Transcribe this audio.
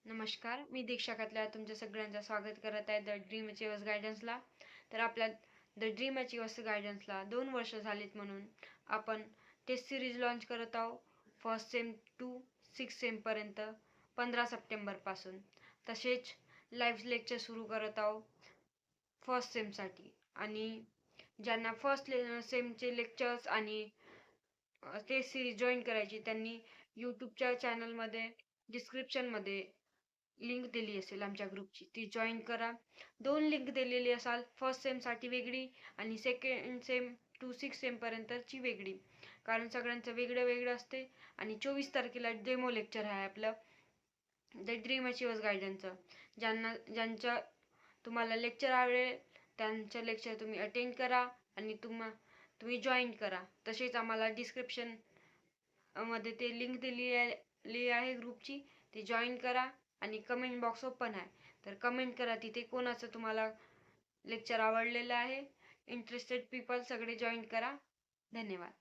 नमस्कार, मी दीक्षा कतल्या तुमच्या सगळ्यांचं स्वागत करत आहे द ड्रीम अचिव्हर्स गायडन्सला. तर आपल्या द ड्रीम अचिव्हर्स गायडन्सला 2 वर्ष झालीत म्हणून आपण टेस्ट सिरीज लॉन्च करत आहोत. फर्स्ट सेम टू 6 सेमपर्यंत 15 सप्टेंबरपासून. तसेच लाईव्ह लेक्चर सुरू करत आहोत फर्स्ट सेमसाठी. आणि ज्यांना फर्स्ट सेमचे लेक्चर्स आणि टेस्ट सिरीज जॉईन करायची त्यांनी यूट्यूबच्या चॅनलमध्ये डिस्क्रिप्शनमध्ये लिंक दिली असेल आमच्या ग्रुपची, ती जॉईन करा. 2 लिंक दिलेली असाल, फर्स्ट सेमसाठी वेगळी आणि सेकंड सेम टू 6 सेमपर्यंतची वेगळी, कारण सगळ्यांचं वेगळं वेगळं असते. आणि 24 तारखेला डेमो लेक्चर आहे आपलं द ड्रीम अचिव्हर्स गायडन्सचं. ज्यांच्या तुम्हाला लेक्चर आवडेल त्यांचं लेक्चर तुम्ही अटेंड करा आणि तुम्ही जॉईन करा. तसेच आम्हाला डिस्क्रिप्शन मध्ये ते लिंक दिली आहे ग्रुपची, ती जॉईन करा. आणि कमेंट बॉक्स ओपन आहे, तर कमेंट करा तिथे कोणाचं तुम्हाला लेक्चर आवडलेलं आहे. इंटरेस्टेड पीपल सगळे जॉईन करा. धन्यवाद.